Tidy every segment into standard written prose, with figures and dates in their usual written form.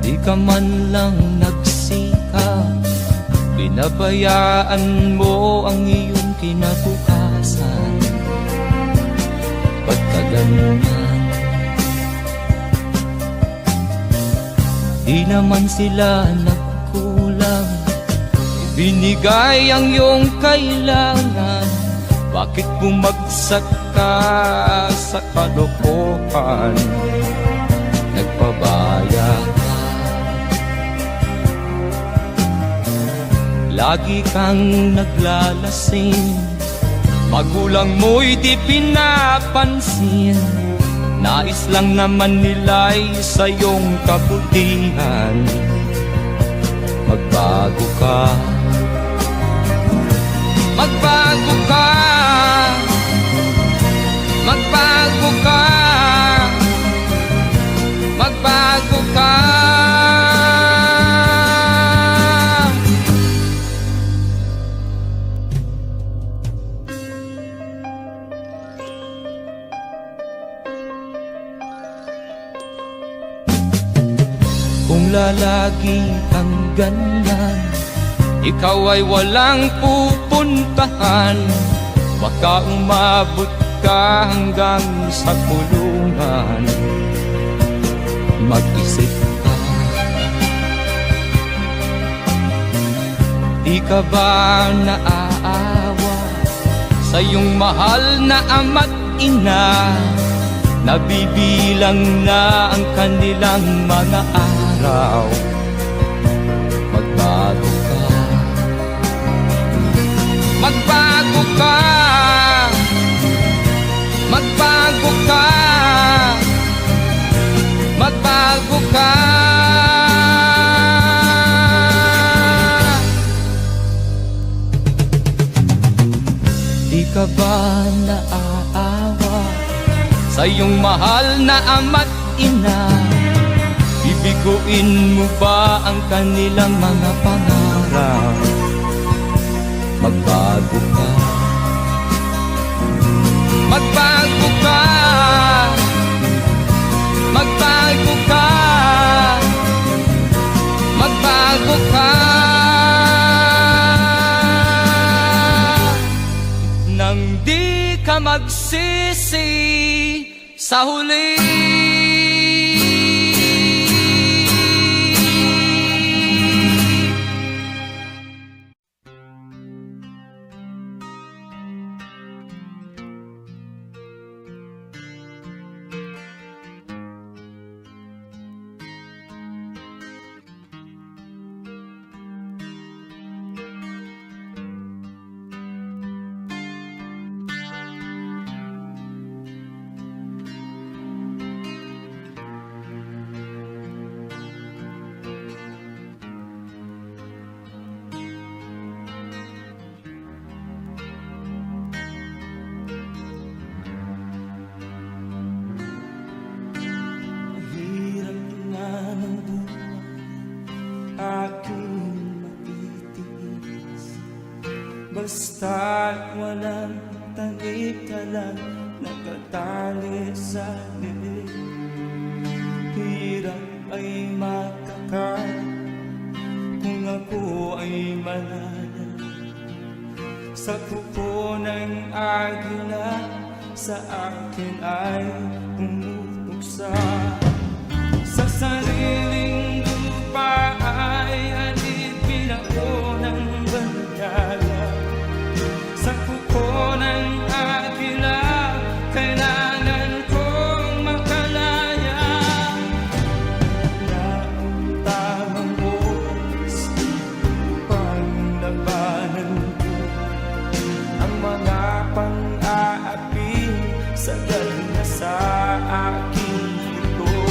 Di ka man lang nagsikap, pinabayaan mo ang iyong kinabukasan. Ba't ka ganyan? Di naman sila nagkulang, ibinigay ang iyong kailangan. Bakit bumagsak ka sa kalokohan? Nagpabaya ka, lagi kang naglalasing, magulang mo'y di pinapansin. Nais lang naman nila'y sa iyong kabutihan. Magbago ka, magbago ka, magbago ka, magbago ka. Kung lalagi kang ganyan, ikaw ay walang pupuntahan. Baka umabot ka hanggang sa kulungan. Mag-isip ka, di ka ba naaawa sa iyong mahal na ama't ina? Nabibilang na ang kanilang mga araw. Magbago ka, magbago ka, magbago ka, magbago ka. Di ka ba naaawa sa iyong mahal na ama't ina? Bibiguin mo ba ang kanilang mga pangarap? Magbago ka, magbago ka, magbago ka, magbago ka. Nang di ka magsisi sa huli. Basta't walang takip ka lang nakatali sa liig. Hirap ay makakal kung ako ay malaya sa kuko ng agila. Sa akin ay pumupuksa sa sariling lupa ay alipin ako ng bandala. Sa kuko ng agila, kailangan kong makalaya. Na ang tamang oras upang labanan ko ang mga pang-aapi sa galing na sa aking ito.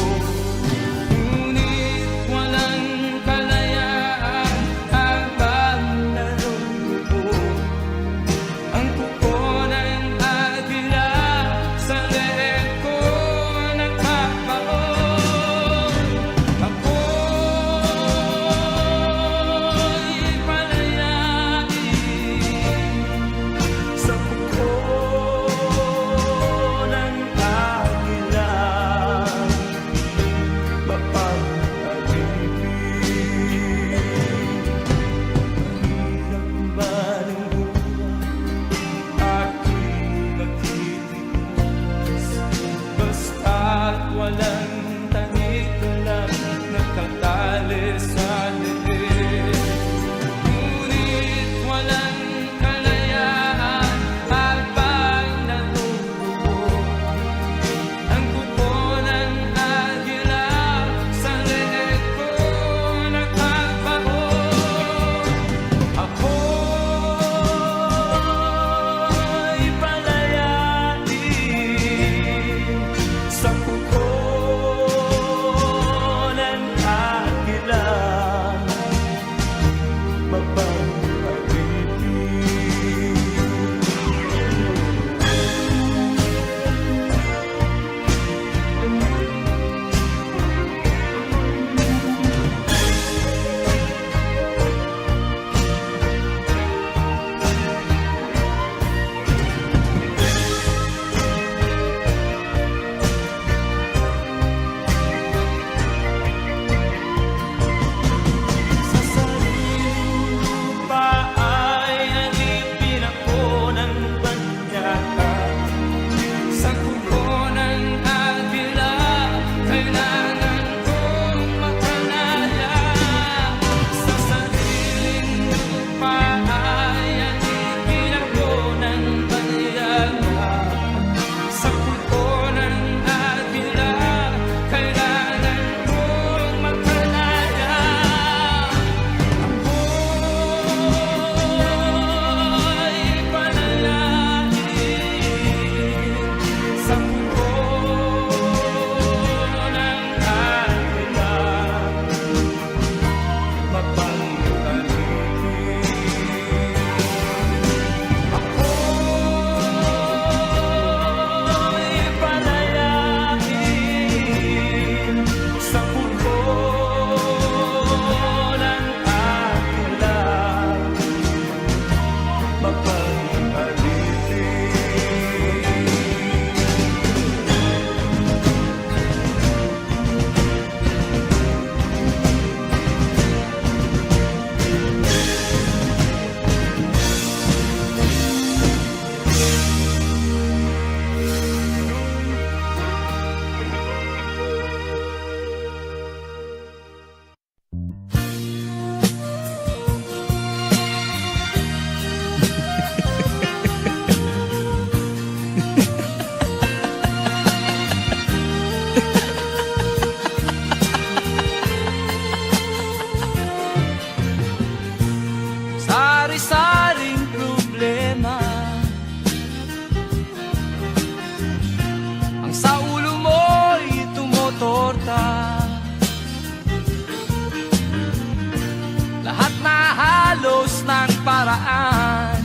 lahat na halos ng paraan.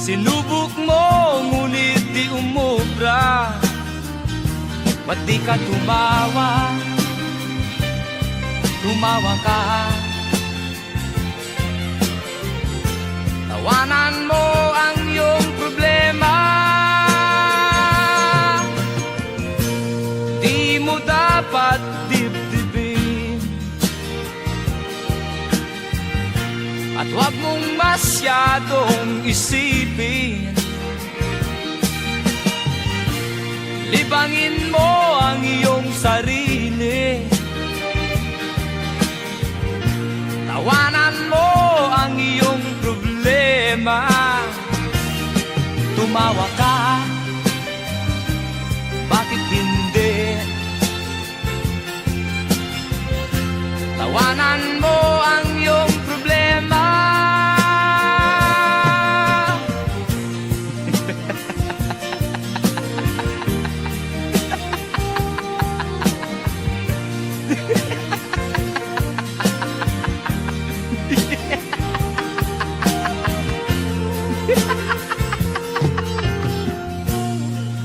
Sinubok mo, ngunit di umubra. Ba't di ka tumawa? Tumawa ka. Tawanan mo ang iyong problema. Di mo dapat dibdibin, at huwag mong masyadong isipin. Libangin mo ang iyong sarili. Tawanan mo ang iyong problema. Tumawa ka, bakit hindi? Tawanan mo ang iyong problema.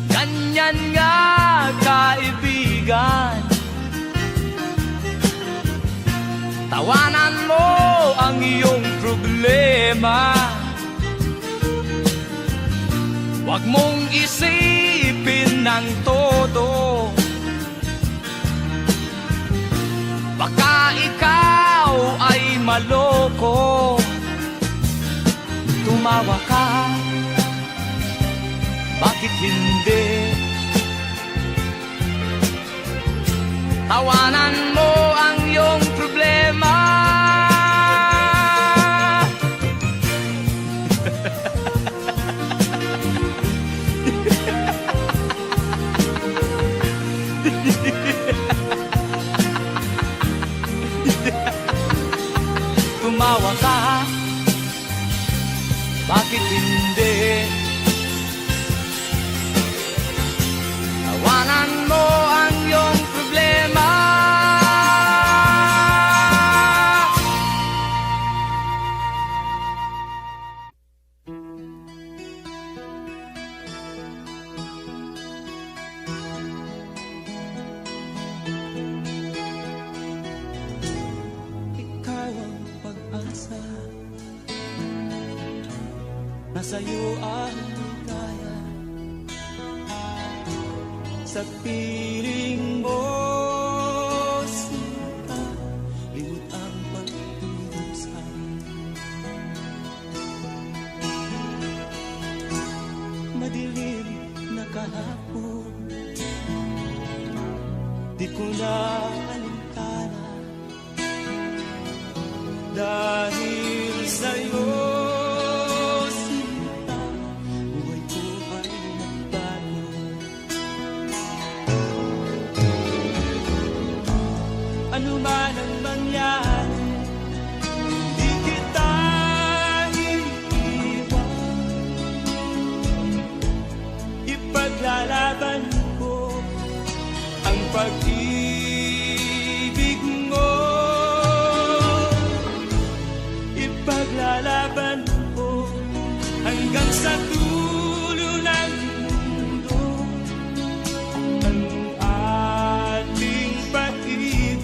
Ganyan nga, kaibigan. Tawanan mo ang iyong problema. Huwag mong isipin ng todo. Baka ikaw ay maloko. Tumawa ka, bakit hindi? Tawanan mo ang iyong problema. Tumawa ka, bakit hindi? Tawanan mo ang iyong problema. Ikaw ang pag-asa, nasa'yo ang ligaya. Sa piling mo, sinta, limot ang pagdudusa. Madilim na kahapon, di ko na alintana. Dahil sa'yo, sinta, buhay ko ay nagbago. Ano man ang mangyari, di kita iiwan. Ipaglalaban ko ang pag-ibig mo. Ipaglalaban ko hanggang sa dulo ng mundo ang ating pag-ibig.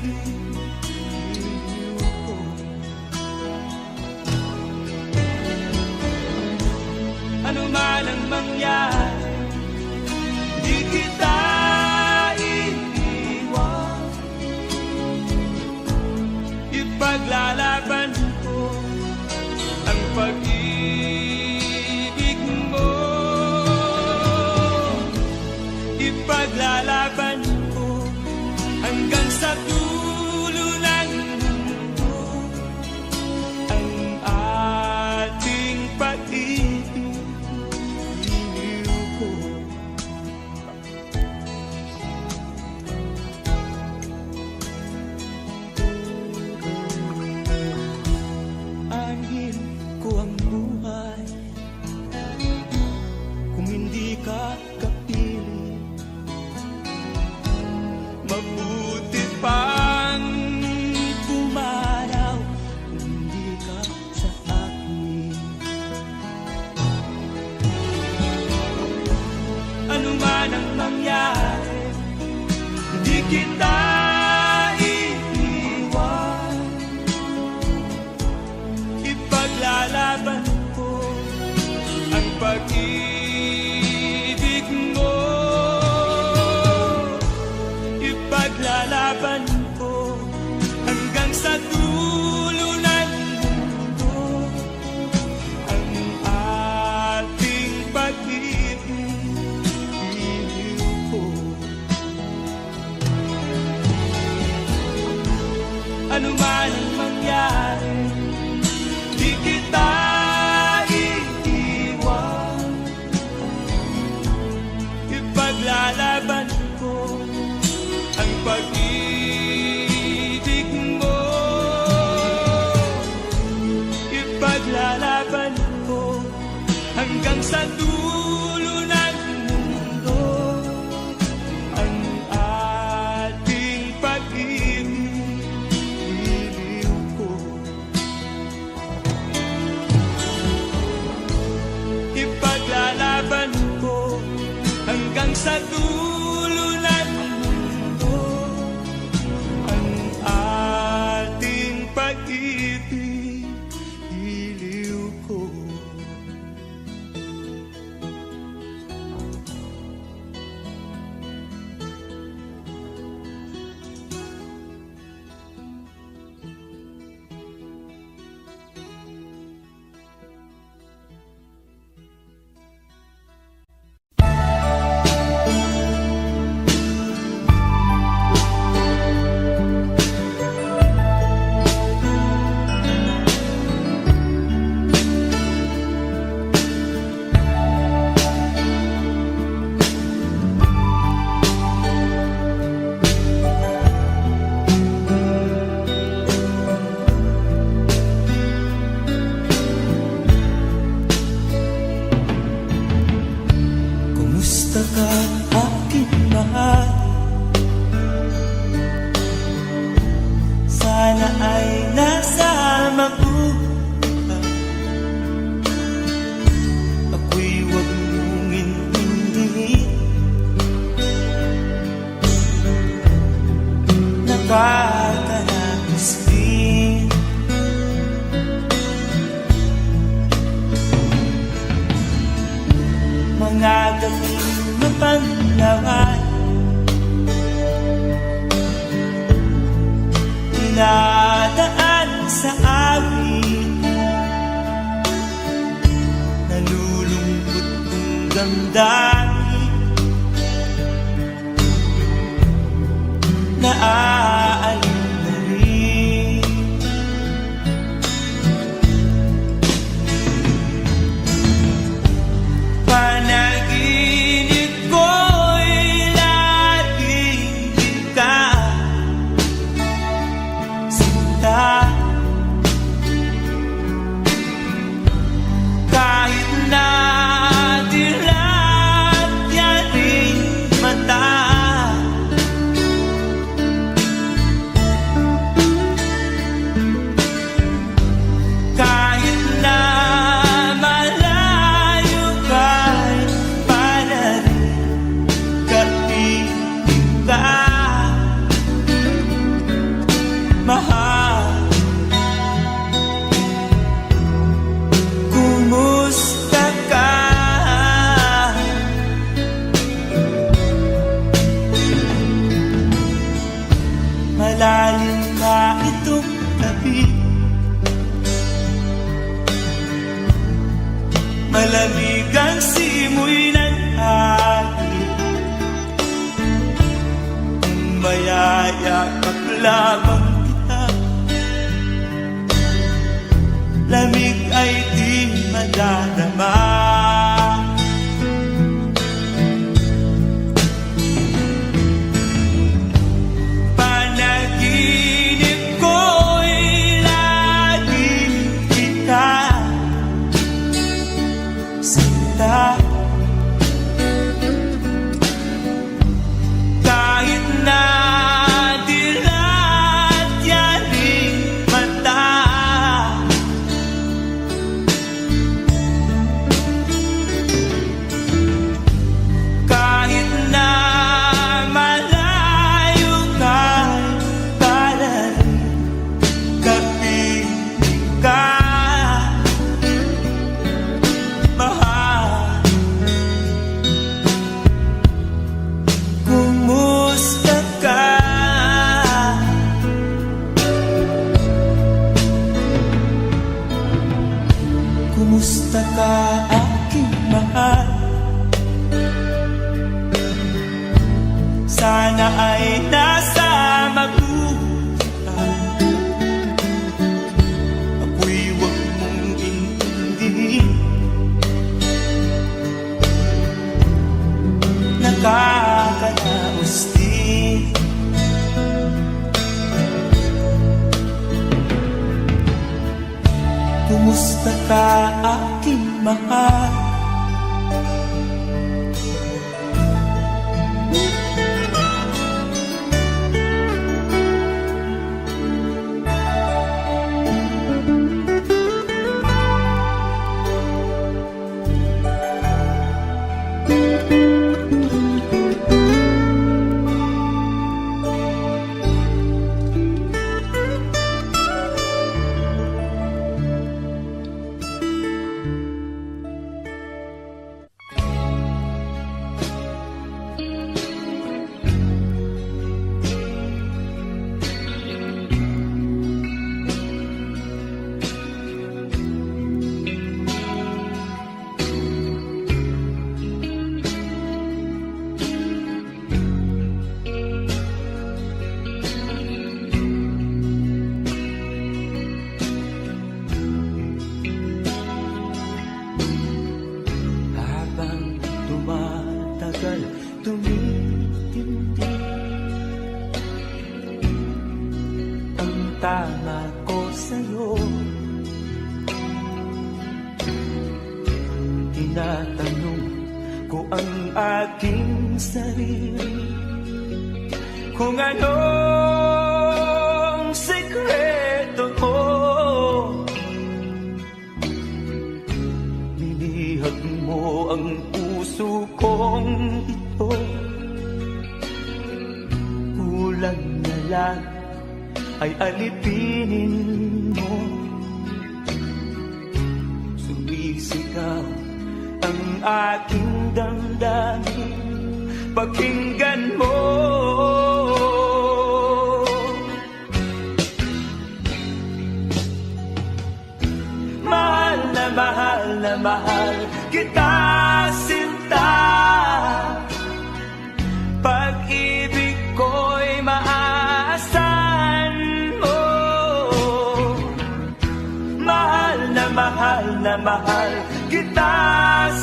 Ano man ang mangyari, di kita iiwan. Ipaglalaban ko ang pag-ibig mo. Ipaglalaban ko hanggang sa dulo ng mundo ang ating pag-ibig ko. Anhin ko ang buhay kung hindi ka kapili. Mabuti pang kita iiwan. Ipaglalaban ko ang pag-ibig mo. Ipaglalaban ko hanggang sa dulo ng mundo ang ating pag-ibig. Iliw ko. Ano man ang mangyari, di kita iiwan. Ipaglalaban ko ang pag-ibig mo. Ipaglalaban ko hanggang sa dulo ng mundo ang ating pag-ibig. Iliw ko. Ipaglalaban ko hanggang sa dulo ng mundo ang ating pag-ibig. Iliw ko. Kumusta ka, aking mahal? Sana ay nasa mabuti. Ako'y huwag mong intindihin. Nakakalapos din. Mga gabing mapanglawan, dinadaan sa amin. Nalulungkot kong damdamin, naaalala na rin. Panaginip ko'y laging ikaw, sinta. Kahit na dilat yaring mata, kahit na malayo ka'y panarin, kapiling ka, mahal. Kumusta ka? Malalim na itong gabi, malamig ang simoy ng hangin. Kung mayayakap lamang kita, lamig ay di madadama. Panaginip ko'y laging kita, sinta. Kahit na dilat yaring mata, sana ay nasa mabuhay. Ako'y huwag mong intindihin, nakakalaos din. Kumusta ka, aking mahal? Habang tumatagal, tumitindi ang tama ko sa'yo. Tinatanong ko ang aking sarili kung anong sekreto ko. Nilihag mo ang puso kong ito, kulang na lang ay alipinin mo. Sumisigaw ang aking damdamin, pakinggan mo. Mahal na mahal na mahal kita, sinta. Pag-ibig ko'y maaasahan mo. Mahal na mahal na mahal kita,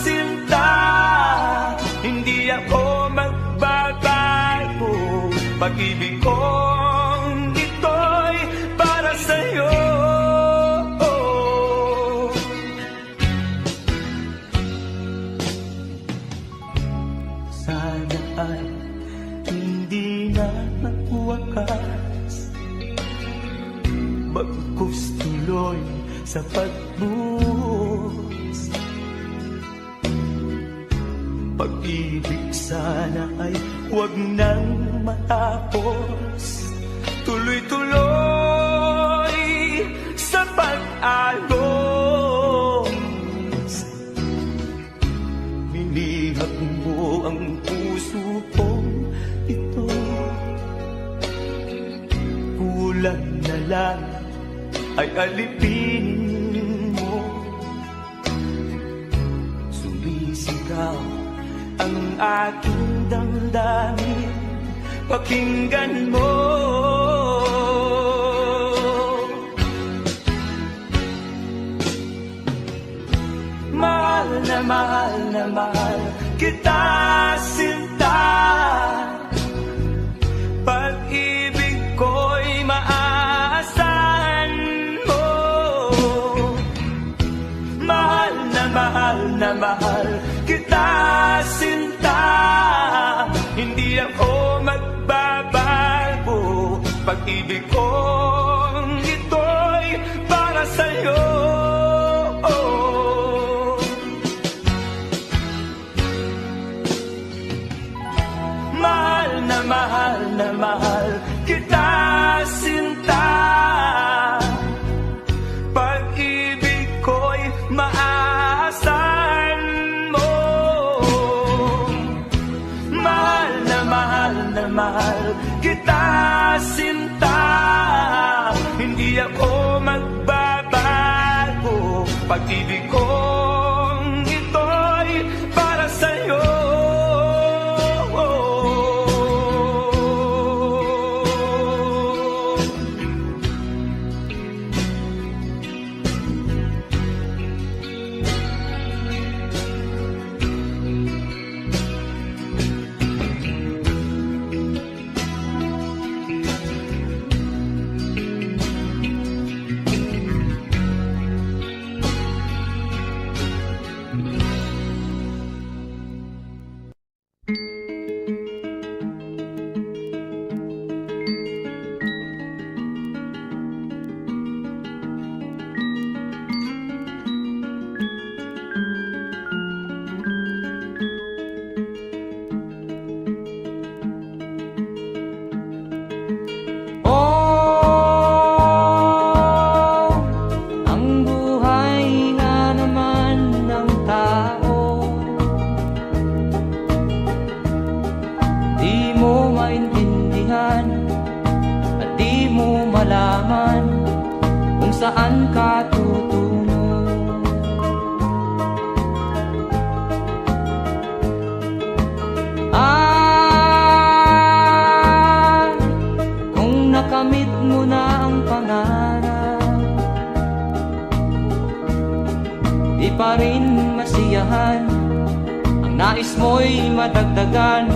sinta. Hindi ako magbabago. Pag-ibig kong ito'y para sa'yo. Sana ay hindi na magwakas, bagkus tuloy sa pagbuhos. Pag-ibig sana ay huwag nang matapos, tuloy-tuloy sa pag-agos. Minihag mo ang puso kong ito, kulang na lang ay alipinin mo. Sumisigaw ang aking damdamin, pakinggan mo. Mahal na mahal kita, sinta. Pag-ibig ko'y maaasahan mo. Mahal na mahal kita, sinta. Hindi ako magbabago. Pag-ibig kong ito'y para sa'yo. Mahal na mahal kita, sinta. Pag-ibig ko'y maaasahan mo. Mahal na mahal kita, sinta. Hindi ako magbabago. Pag-ibig kong ito'y para sa'yo. nais mo'y madagdagan,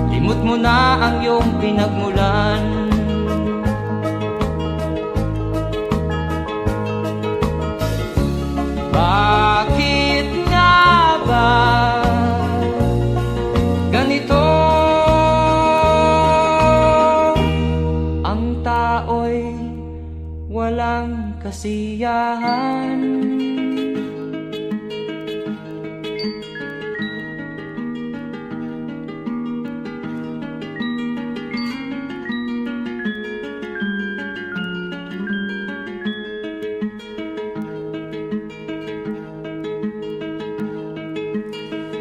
limot mo na ang iyong pinagmulan. Bakit nga ba ganito? Ang tao'y walang kasiyahan.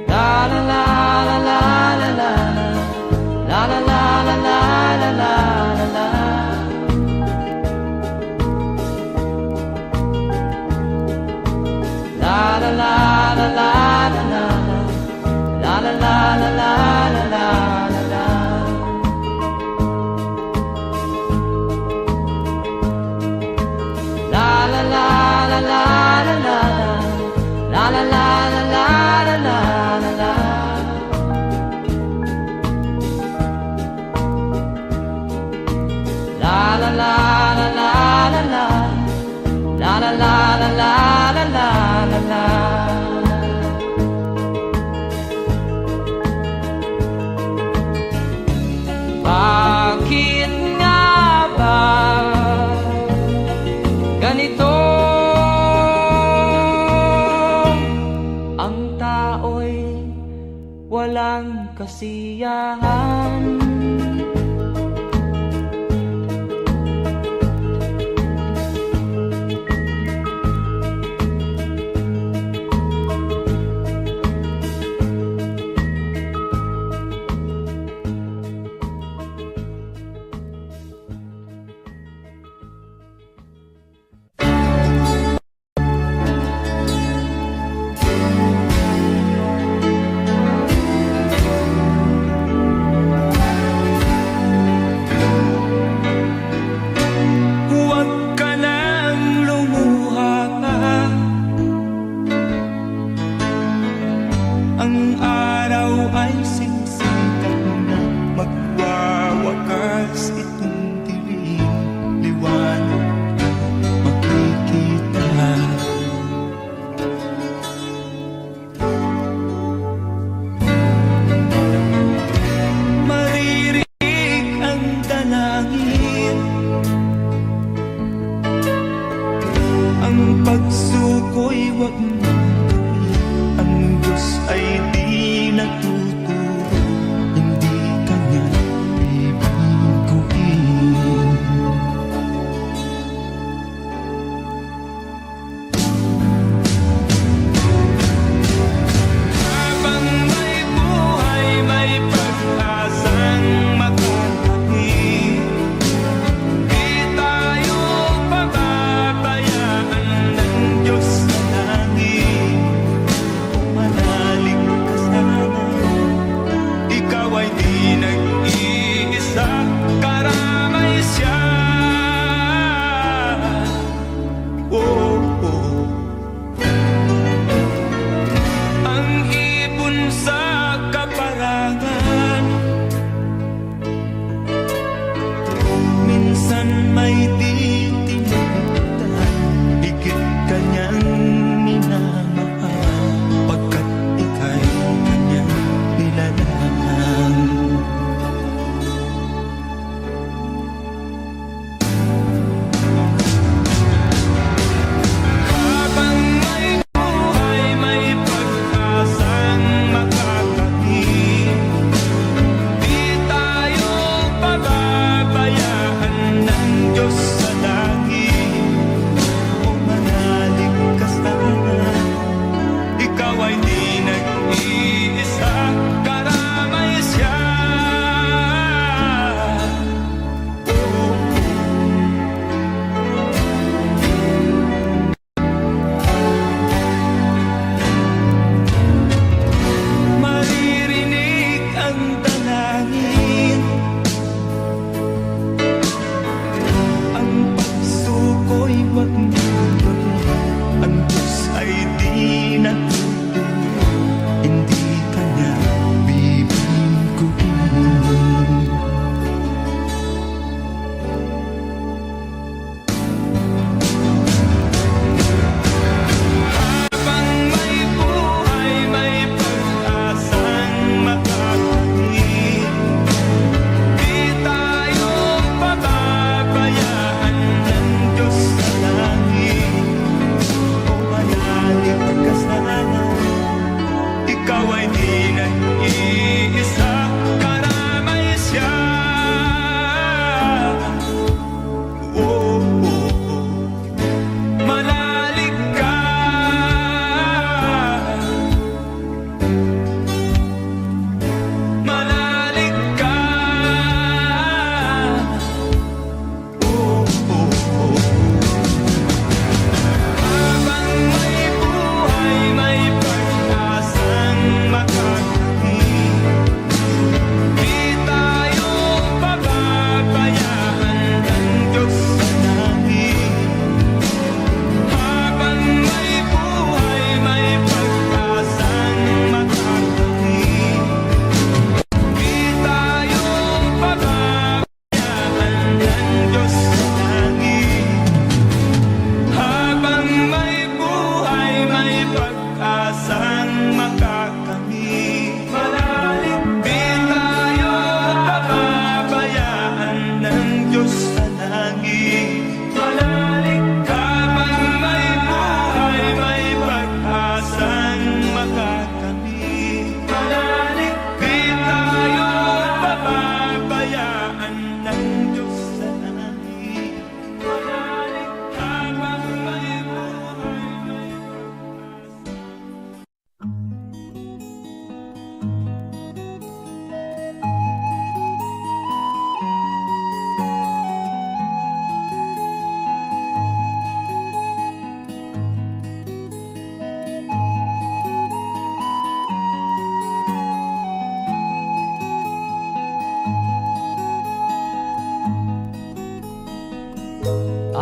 La la la la la la la la la la la la la la la. La la la la la la la la la la la la la la. La la la la la la la la la la la la la la. La la la la la la la la la la la la la la. Bakit nga ba ganito? Ang tao'y walang kasiyahan.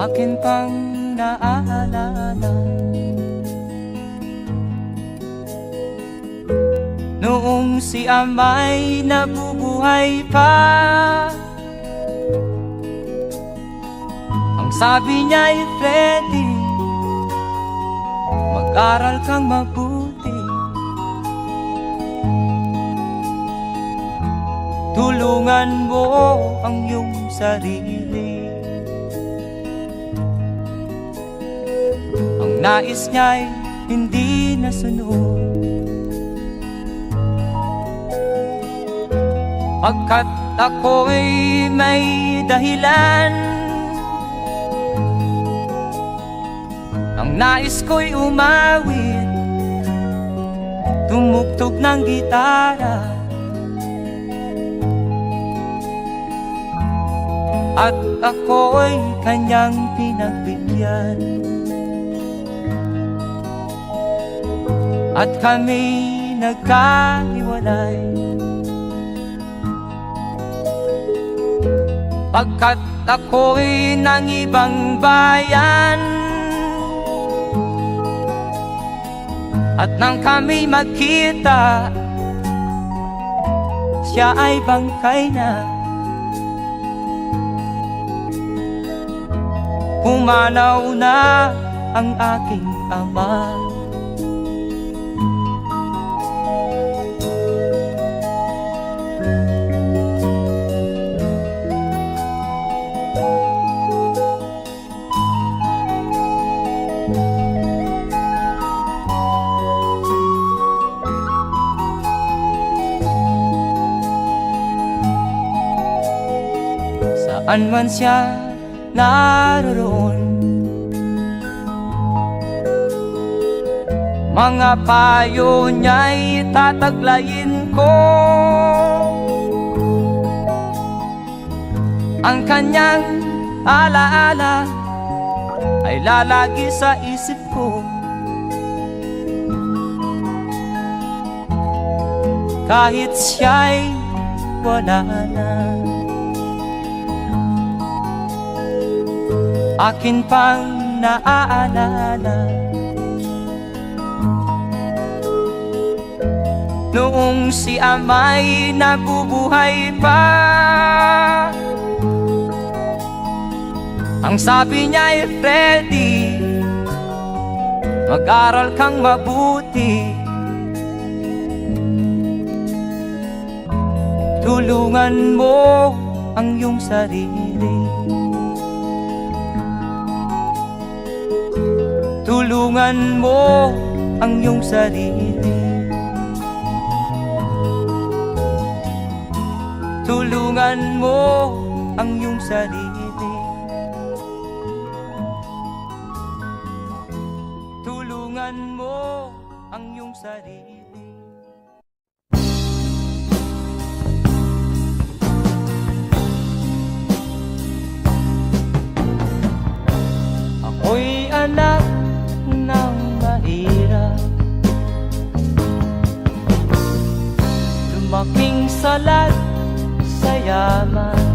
akin pang naaalala. Noong si ama'y nabubuhay pa, ang sabi niya'y Freddy, mag-aral kang mabuti, tulungan mo ang iyong sarili. Ang nais niya'y hindi nasunod, pagkat ako'y may dahilan. Ang nais ko'y umawit, tumugtog ng gitara, at ako'y kanyang pinagbigyan. At kami nagkahiwalay, pagkat ako'y ng ibang bayan. At nang kami magkita, siya ay bangkay na. Pumanaw na ang aking ama. Saan man siya naroon, mga payo niya'y tataglayin ko. Ang kanyang alaala ay lalagi sa isip ko, kahit siya'y wala na. Akin pang naaalala noong si ama'y nabubuhay pa, ang sabi niya'y Freddy, mag-aral kang mabuti, tulungan mo ang iyong sarili, tulungan mo ang iyong sarili, tulungan mo ang iyong sarili, tulungan mo ang iyong sarili. Ako'y anak ng mahirap, lumaking salat sa yaman,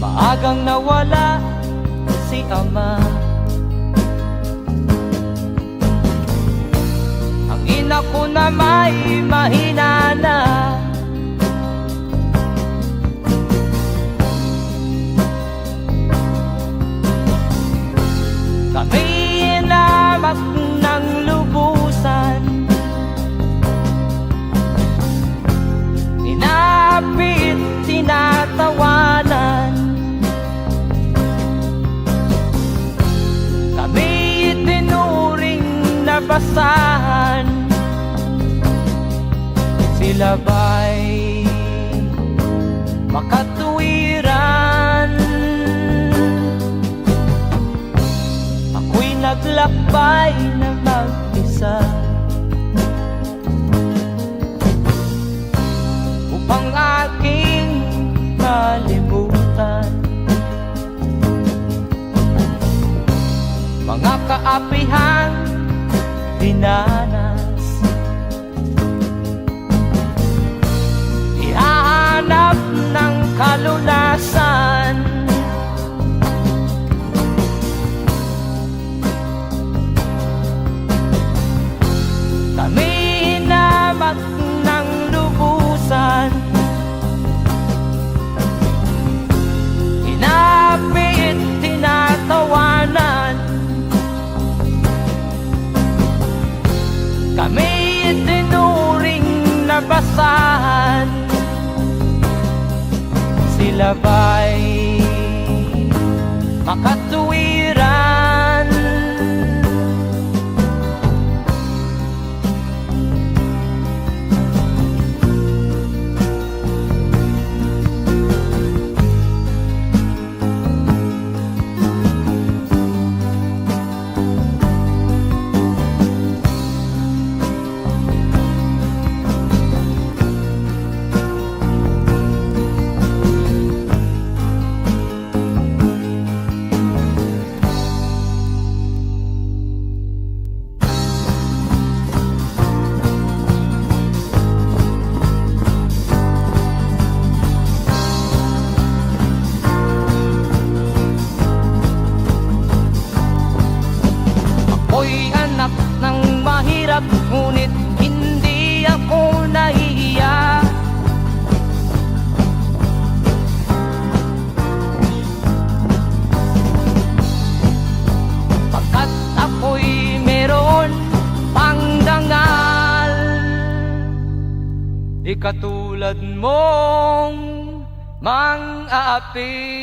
maagang nawala si ama. Ang ina ko na may mahina na, kami inamak ng lubusan, inapit, tinatawanan, kami itinuring na basahan. Sila ba'y makatuwiran? Ako'y naglakbay na mag-isa upang aking malimutan mga kaapihang dinanas. Ihahanap ng kalunasan tila ba'y makatuwiran. Ako'y anak ng mahirap, ngunit hindi ako nahihiya. Pagkat ako'y meron pang dangal, di katulad mong mang-aapi.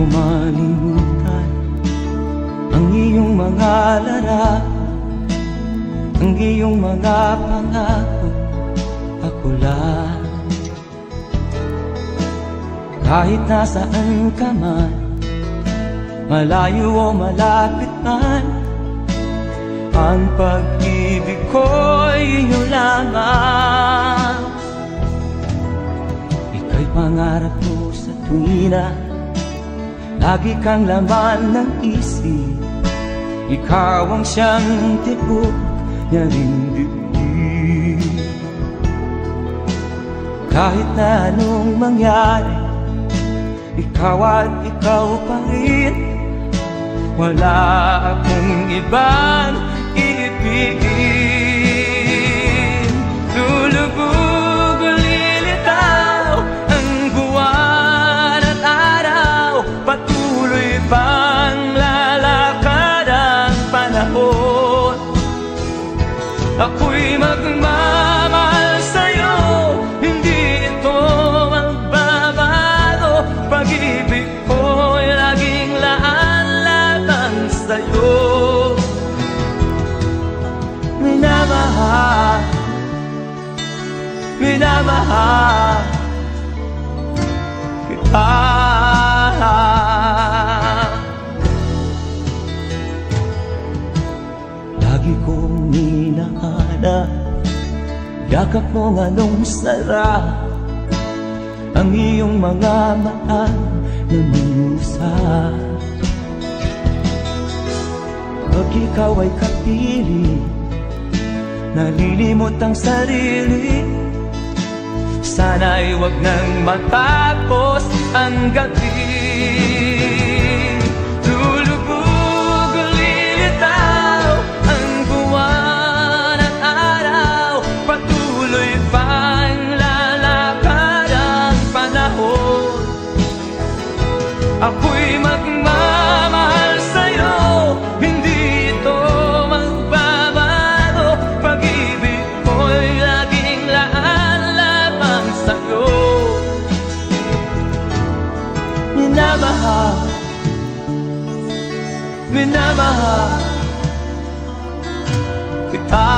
Malimutan ang iyong mga larawan, ang iyong mga pangako, ako lang. Kahit nasaan ka man, malayo o malapit man, ang pag-ibig ko'y iyo lamang. Ika'y pangarap ko sa tuwina, lagi kang laman ng isip. Ikaw ang siyang tibok niya ring dibdib. Kahit na anong mangyari, ikaw at ikaw pa rin. Wala akong ibang iibigin. Lulubog o lilitaw ang buwan at araw, patuloy pang lalakad ang panahon. Ako'y magmamahal sa'yo, hindi ito magbabago. Pag-ibig ko'y laging laan-latang sa'yo. Minamahal, minamahal kita. Lagi kong inahanap yakap mo nganong sarap, ang iyong mga mata na minusap. Pag ikaw ay kapiling, nalilimot ang sarili. Sana'y wag nang matapos ang gabi. Lulubog o lilitaw ang buwan at araw, patuloy pang lalakad ang panahon. Ako'y magmamahal sa'yo, hindi ito magbabago. Pag-ibig ko'y laging laan-lamang sa'yo. Minamahal, minamahal kita.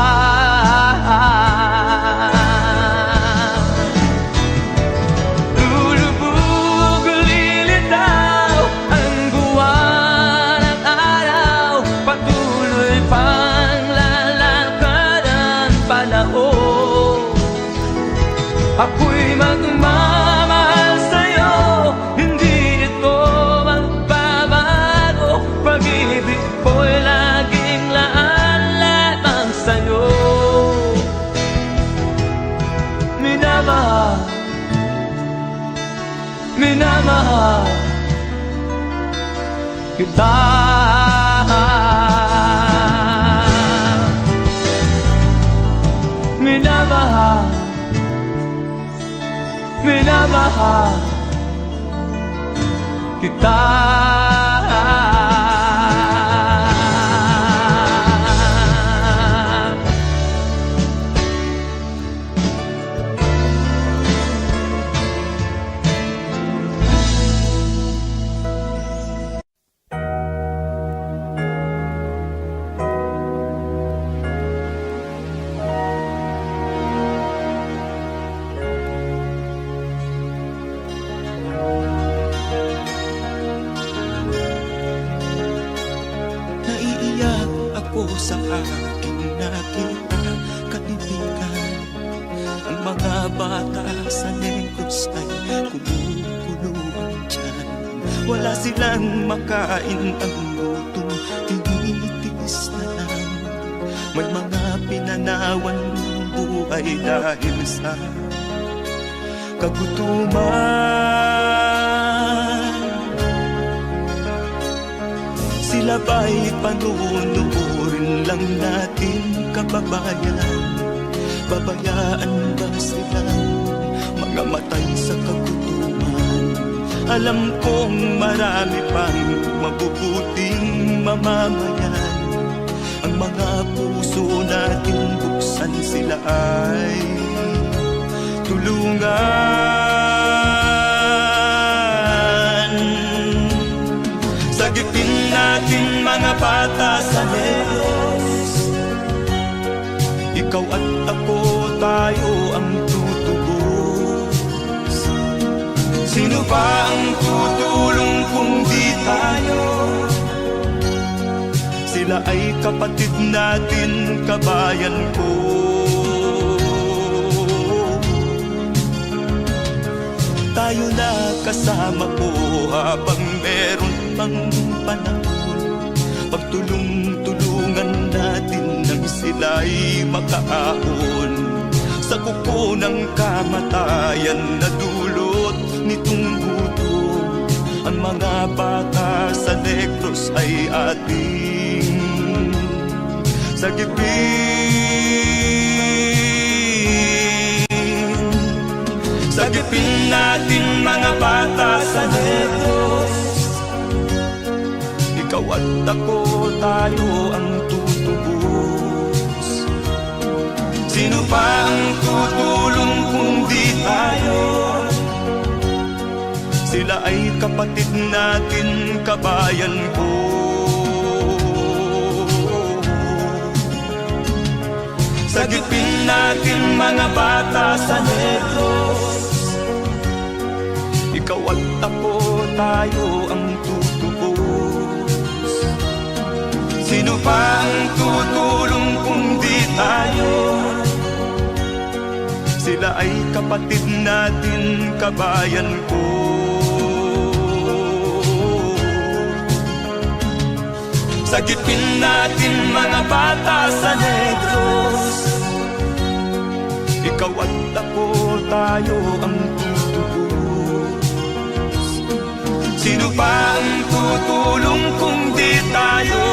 Lulubog o lilitaw ang buwan at araw, patuloy pang lalakad ang panahon. Ako'y magmamahal sa'yo, hindi ito magbabago. Pag-ibig ko'y laging laan-lamang sa'yo. kita. Minamahal, minamahal kita. Naiiyak ako sa aking nakita, kaibigan. Ang mga bata sa Negros ay kumukuluan dyan. Wala silang makain, ang gutom tinitiis na lang. May mga pinanawan ng buhay dahil sa kagutuman. Sila ba'y panunurin lang natin, kababayan? Babayaan ba silang mga matay sa kagutuman? Alam kong marami pang mabubuting mamamayan. Ang mga puso natin buksan, sila ay tulungan. Sagipin natin mga bata sa Negros. Ikaw at ako, tayo ang tutubos. Sino ba ang tutulong kung di tayo? Sila ay kapatid natin, kabayan ko. Tayo na kasama ko habang meron pang panahon. Pagtulong-tulungan natin nang sila'y makaahon sa kuko ng kamatayan na dulot nitong gutom. Ang mga bata sa Negros ay ating sagipin. Sagipin natin mga bata sa Negros. Ikaw at ako, tayo ang tutubos. Sino pa ang tutulong kung di tayo? Sila ay kapatid natin, kabayan ko. Sagipin natin mga bata sa Negros. Ikaw at ako, tayo ang tutubos. Sino pa ang tutulong kung di tayo? Sila ay kapatid natin, kabayan ko. Sagipin natin mga bata sa Negros. Ikaw at ako, tayo ang tutubos. Sino pa ang tutulong kung di tayo?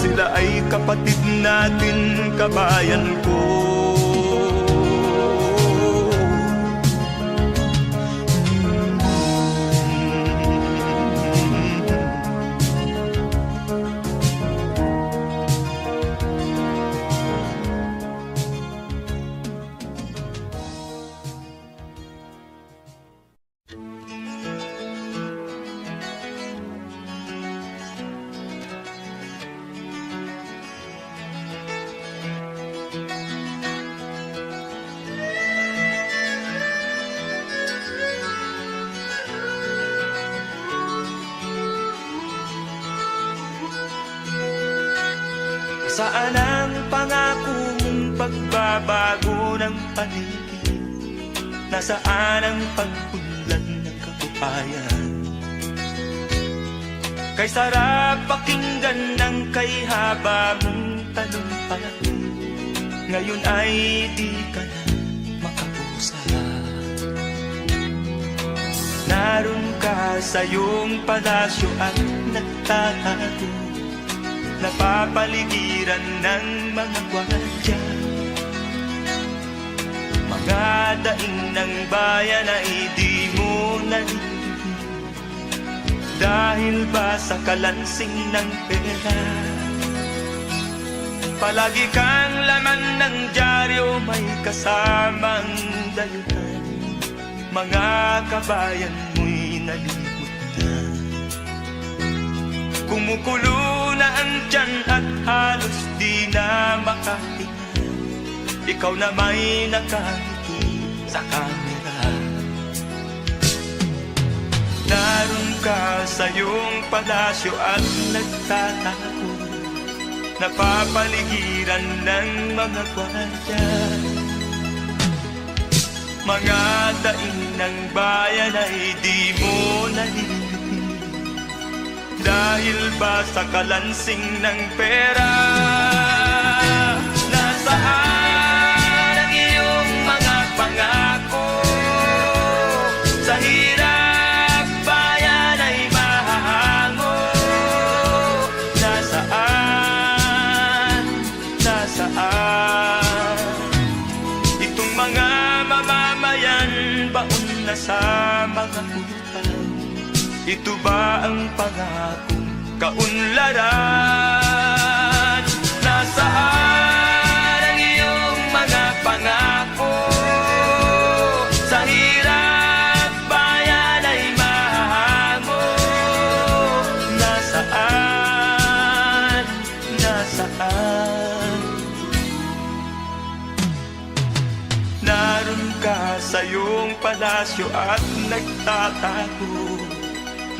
Sila ay kapatid natin, kabayan ko. Saan ang pangako mong pagbabago ng paligid? Nasaan ang pag-unlad ng kabuhayan? Kay sarap pakinggan ng kay haba mong talumpati. Ngayon ay di ka na makausap. Naroon ka sa iyong palasyo at nagtatago, napapaligiran ng mga gwardiya. Mga daing ng bayan ay di mo narinig, dahil ba sa kalansing ng pera? Palagi kang laman ng dyaryo, may kasamang dayuhan. Mga kabayan mo'y nalibot na, kumukulo na ang tiyan at halos di na makahinga. Ikaw na may nakangiti sa kamera. Naroon ka sa iyong palasyo at nagtatago, napapaligiran ng mga gwardiya. Mga daing ng bayan ay di mo narinig, dahil ba sa kalansing ng pera? Nasaan ang iyong mga pangako? Sa hirap bayan ay mahahango. Nasaan? Itong mga mamamayan, baon na sa mga utang. Ito ba ang pangakong kaunlaran? Nasaan ang iyong mga pangako? Sa hirap bayan ay mahahango. Nasaan? Naroon ka sa iyong palasyo at nagtatago,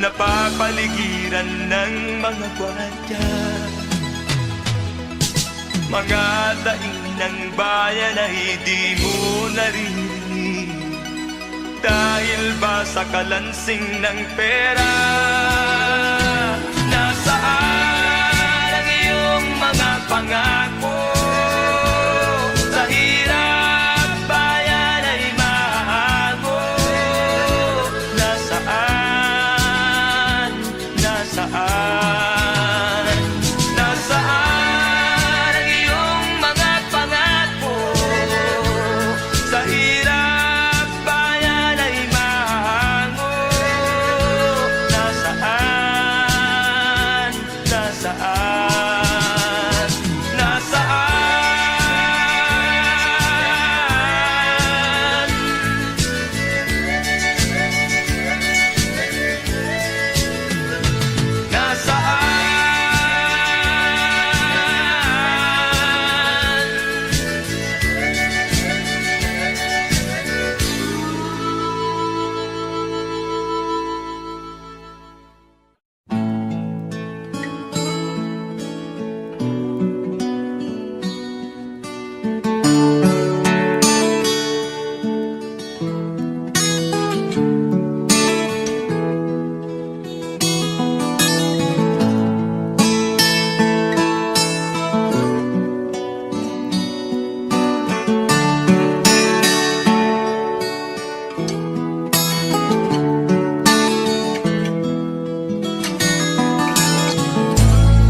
napapaligiran ng mga gwardiya. Mga daing ng bayan ay di mo narinig, dahil ba sa kalansing ng pera? Nasaan ang iyong mga pangako? Sa hirap bayan ay mahahango. Nasaan? Nasaan ang iyong mga pangako? Sa hirap bayan ay mahahango. Nasaan?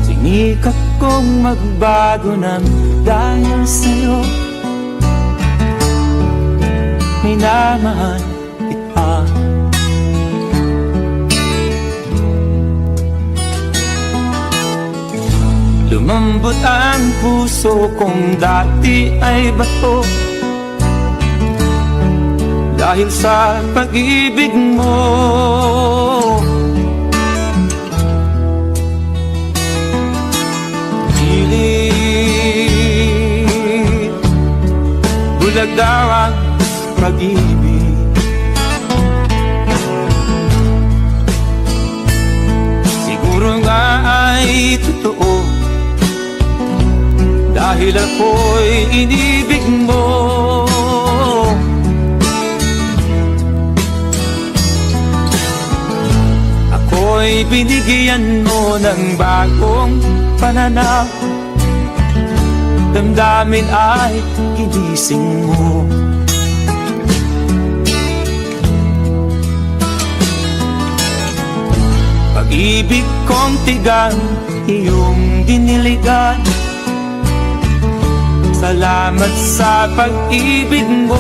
Sinikap kong magbago ng dahil sa'yo. Minamahal kita. Lumambot ang puso kong dati ay bato, dahil sa pag-ibig mo. Bulag daw ang pag-ibig, siguro nga ay totoo, dahil ako'y inibig mo. Ako'y binigyan mo ng bagong pananaw, damdamin ay ginising mo. pag-ibig kong tigang iyong diniligan. Salamat sa pag-ibig mo.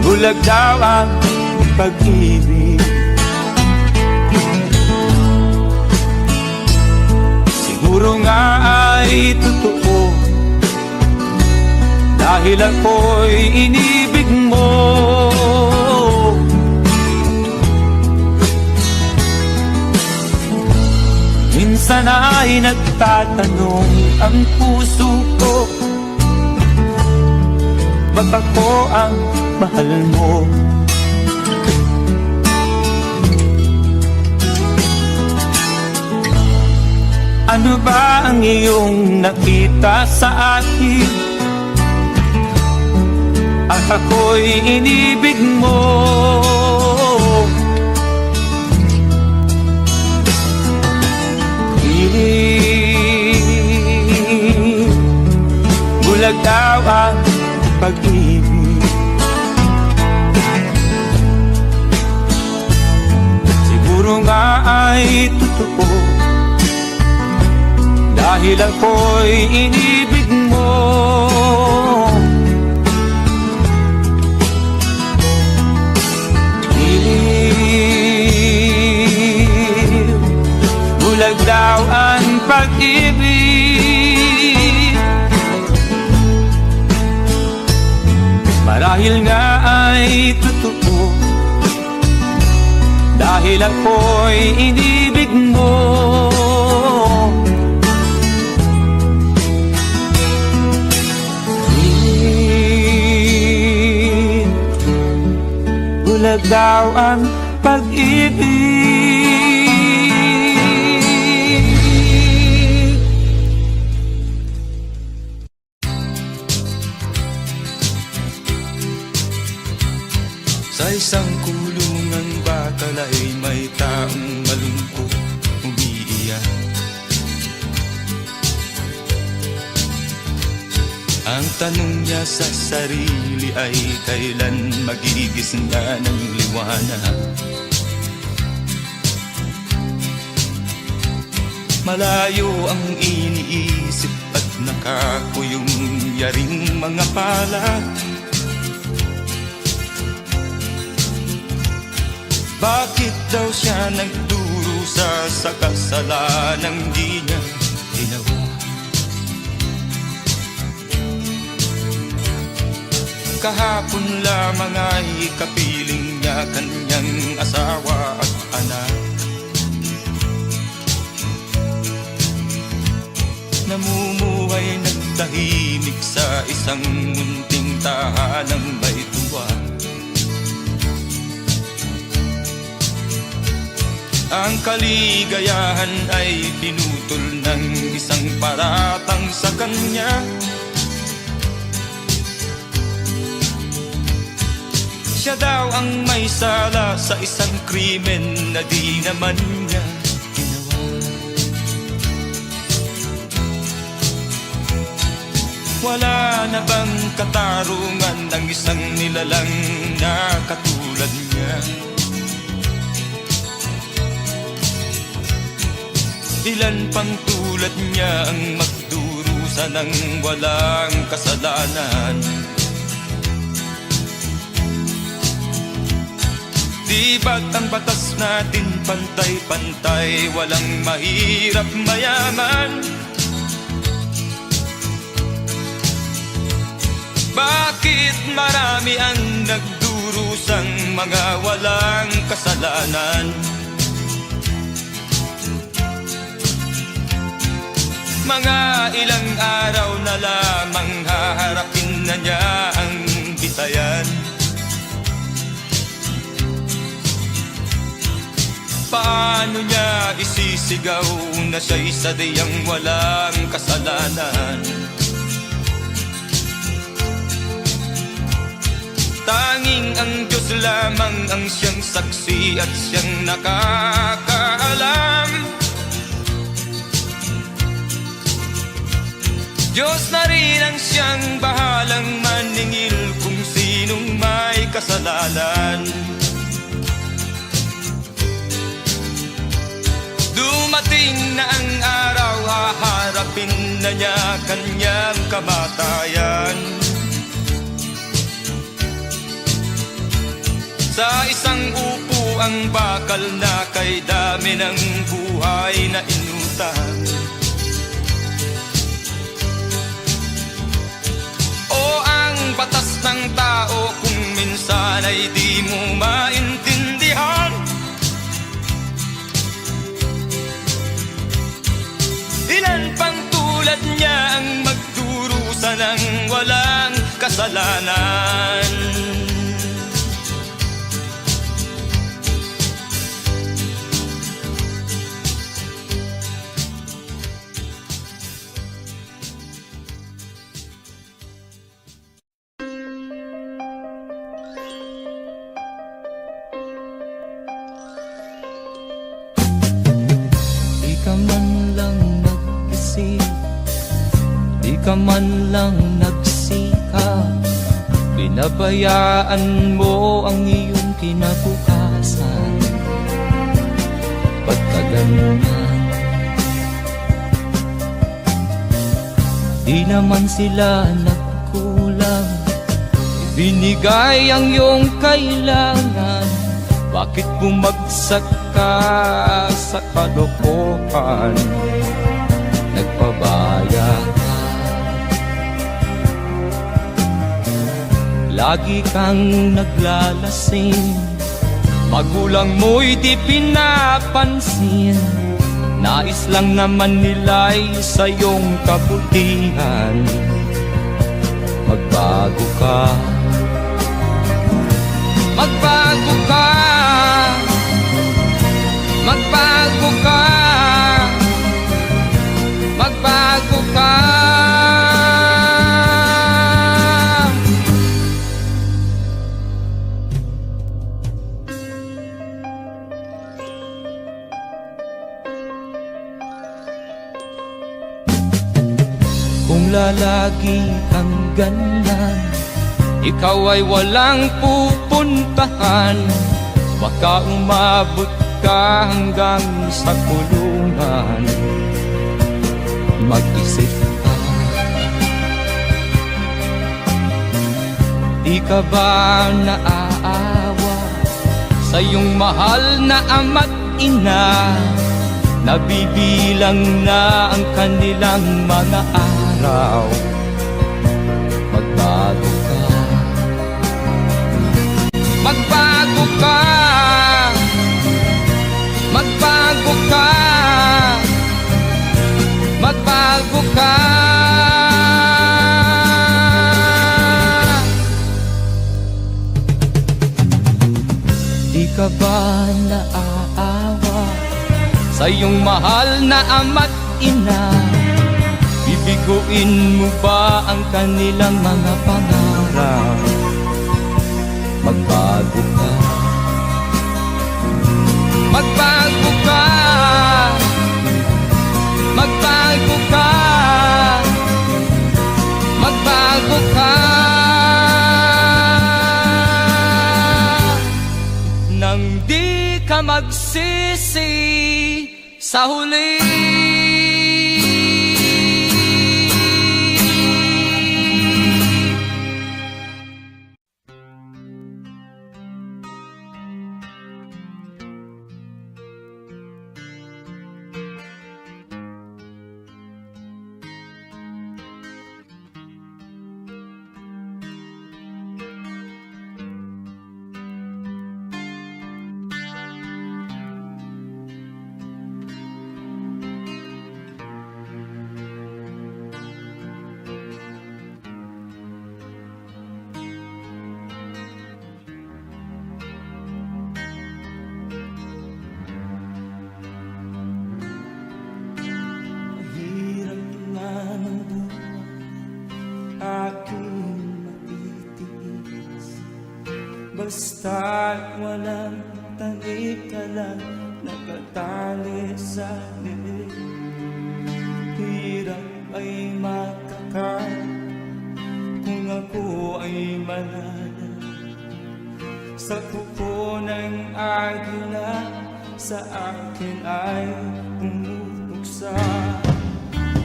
Bulag daw ang pag-ibig. Siguro nga ay totoo, dahil ako'y inibig mo. Minsan ay nagtatanong ang puso ko, ba't ako ang mahal mo? Ano ba ang iyong nakita sa akin? At ako'y inibig mo. Bulag daw ang pag-ibig. Siguro nga ay totoo, dahil ako'y inibig mo. Bulag daw ang pag-ibig. Marahil nga ay totoo, dahil ako'y inibig mo. Bulag daw ang pag-ibig. Sa isang kulungan bakal ay may taong malungkot umiiyak. Ang tanong niya sa sarili ay kailan magigising na ng liwanag. Malayo ang iniisip at nakakuyong yaring mga palad. Bakit daw siya nagdurusa sa kasalanang di niya ginawa? Kahapon lamang ay kapiling niya kanyang asawa at anak. Namumuhay nagtahimik sa isang munting tahanang may tuwa. Ang kaligayahan ay pinutol ng isang paratang sa kanya. Siya daw ang may sala sa isang krimen na di naman niya ginawa. Wala na bang katarungan ng isang nilalang na katulad niya? Ilan pang tulad niya ang magdurusa ng walang kasalanan? Di ba't ang batas natin pantay-pantay, walang mahirap mayaman? Bakit marami ang nagdurusang mga walang kasalanan? Mga ilang araw na lamang haharapin na niya ang bitayan. Paano niya isisigaw na siya'y sadyang walang kasalanan? Tanging ang Diyos lamang ang siyang saksi at siyang nakakaalam. Diyos na rin ang siyang bahalang maningil kung sinong may kasalanan. Dumating na ang araw, haharapin na niya kanyang kamatayan. Sa isang upo ang bakal na kay dami ng buhay na inutang. O ang batas ng tao kung minsan ay di mo maintindihan. Ilan pang tulad niya ang magdurusa ng walang kasalanan. Di ka man lang nag-isip, di ka man lang nagsikap, pinabayaan mo ang iyong kinabukasan. Ba't ka ganyan? Di naman sila nagkulang, ibinigay ang iyong kailangan. Bakit bumagsak ka sa kalokohan? Nagpabaya ka, lagi kang naglalasing, magulang mo'y di pinapansin. Nais lang naman nila'y sa iyong kabutihan. Magbago ka, magbago ka, magbago ka, magbago ka. Kung lalagi kang ganyan, ikaw ay walang pupuntahan. Baka umabot ka hanggang sa kulungan. Mag-isip ka, di ka ba naaawa sa iyong mahal na ama't ina? Nabibilang na ang kanilang mga araw. Magbago ka, magbago ka, magbago ka, magbago ka. Di ka ba naaawa sa iyong mahal na ama't ina? Bibiguin mo ba ang kanilang mga pangarap? Magbago ka, magbago ka, magbago ka, magbago ka. Nang di ka magsisi sa huli. Basta't walang tanik ka lang nakatali sa liig. Hirap ay makakalimutan ka kung ako ay malaya sa kuko ng agila, sa akin ay pumupuksa.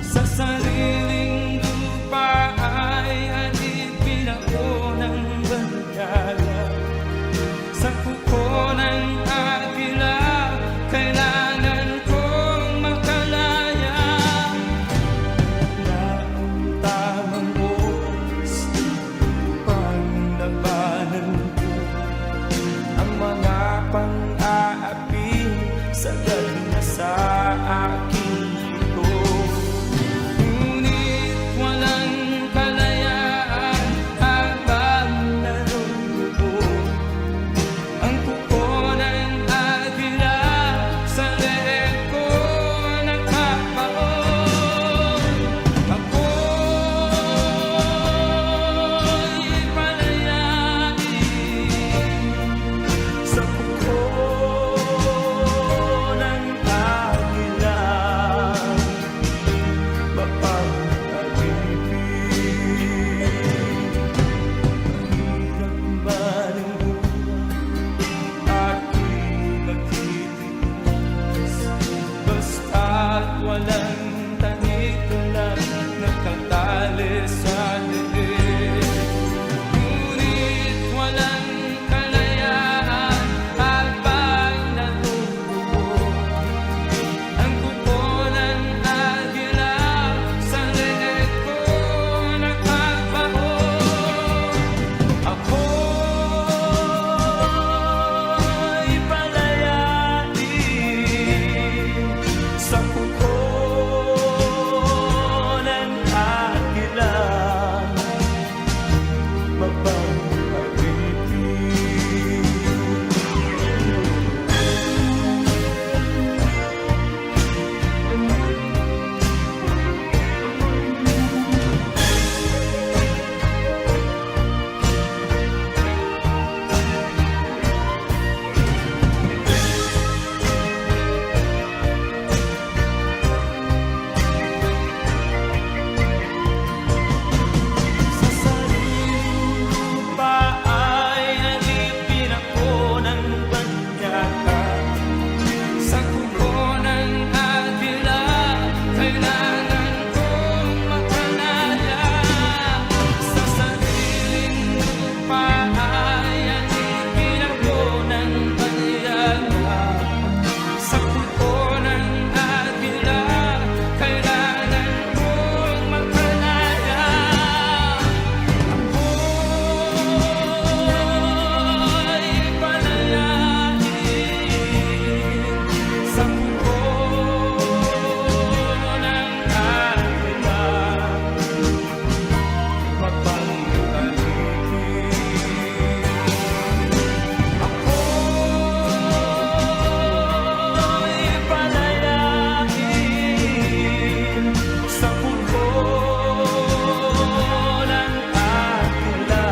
Sa sariling lupa ay alipin ako ng banyaga. Sa kuko ng agila, kailangan kong makalaya. Na ang tamang oras upang labanan ko ang mga pang-aapi sagad na sa aking ito. Ngunit walang kalayaan habang naroroon ang kuko ng agila sa leeg ko nakapaon. Ako'y palayain sa kuko ng agila, mapag-alipin. Mahirap ba ng buhay aking nagtitiis, basta't walang tanik lang nakatali sa leeg. Ngunit walang kalayaan habang naruroon ang kuko ng agila sa leeg ko nakapaon. Ako'y palayain sa kuko ng agila, sa sariling lupa ay alipin ako ng banyaga. Sa kuko ng agila, kailangan kong makalaya. Sa sariling lupa ay alipin ako ng banyaga. Sa kuko ng agila, kailangan kong makalaya. Ako'y palayain sa kuko ng agila, mapag-alipin. Ako'y palayain sa kuko ng agila,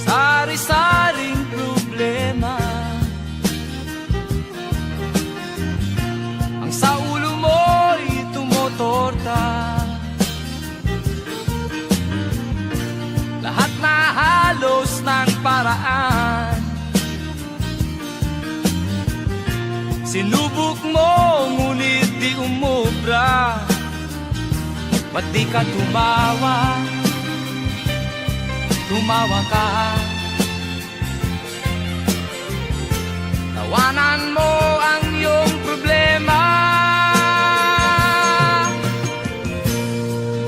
sari-saring problema ang sa ulo mo'y tumotorta. Lahat na halos ng paraan sinubok mo, ngunit di umubra. Ba't di ka tumawa? Tumawa ka. Tawanan mo ang iyong problema.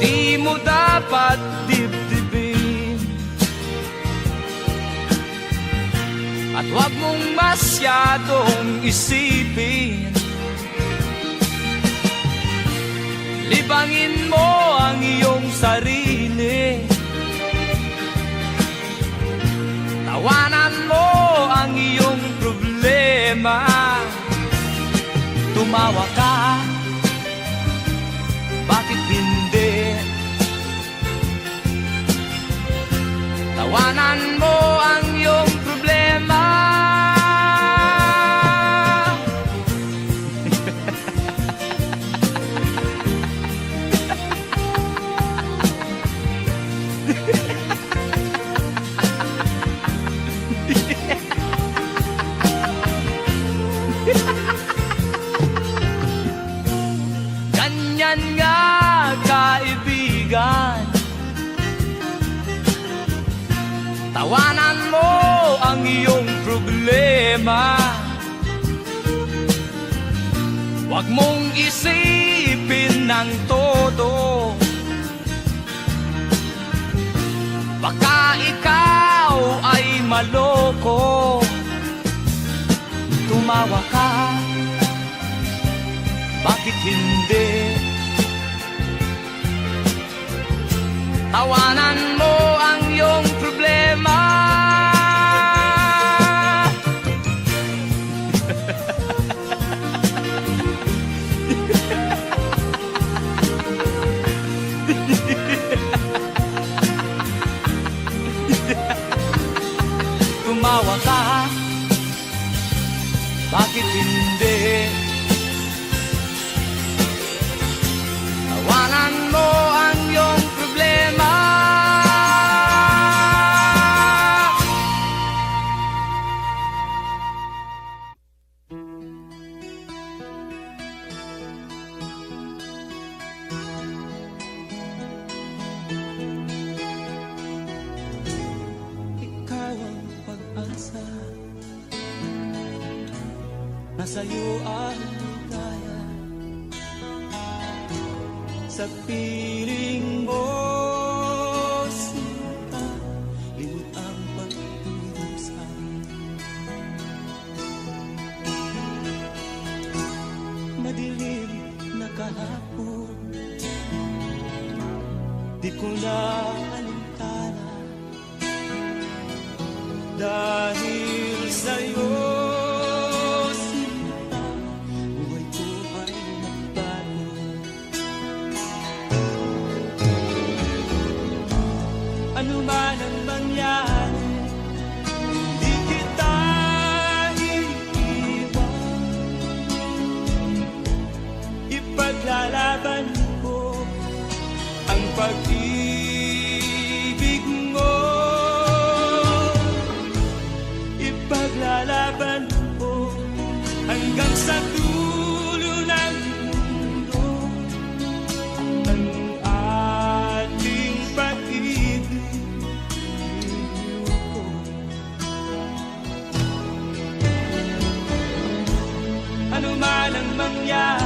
Di mo dapat mong masyadong isipin. Libangin mo ang iyong sarili. Tawanan mo ang iyong problema. Tumawa ka, bakit hindi? Tawanan mo ang iyong problema. Ganyan nga, kaibigan. Tawanan mo ang iyong problema. Huwag mong isipin ng todo. Baka ikaw ay maloko. Tumawa ka, bakit hindi? Tawanan mo ang iyong problema. Tumawa ka, bakit hindi? Tawanan mo ang iyong problema. Ikaw ang pag-asa, nasa'yo ang ligaya. Sa piling mo, sinta, limot ang pagdudusa. Madilim na kahapon, di ko na alintana. Dahil sa'yo, sinta, buhay ko ay nagbago. Ano man ang mangyari, di kita iiwan. Ipaglalaban ko ang pag-ibig mo. Ipaglalaban ko hanggang sa dulo ng mundo ang ating pag-ibig ko. Ano man ang mangyari,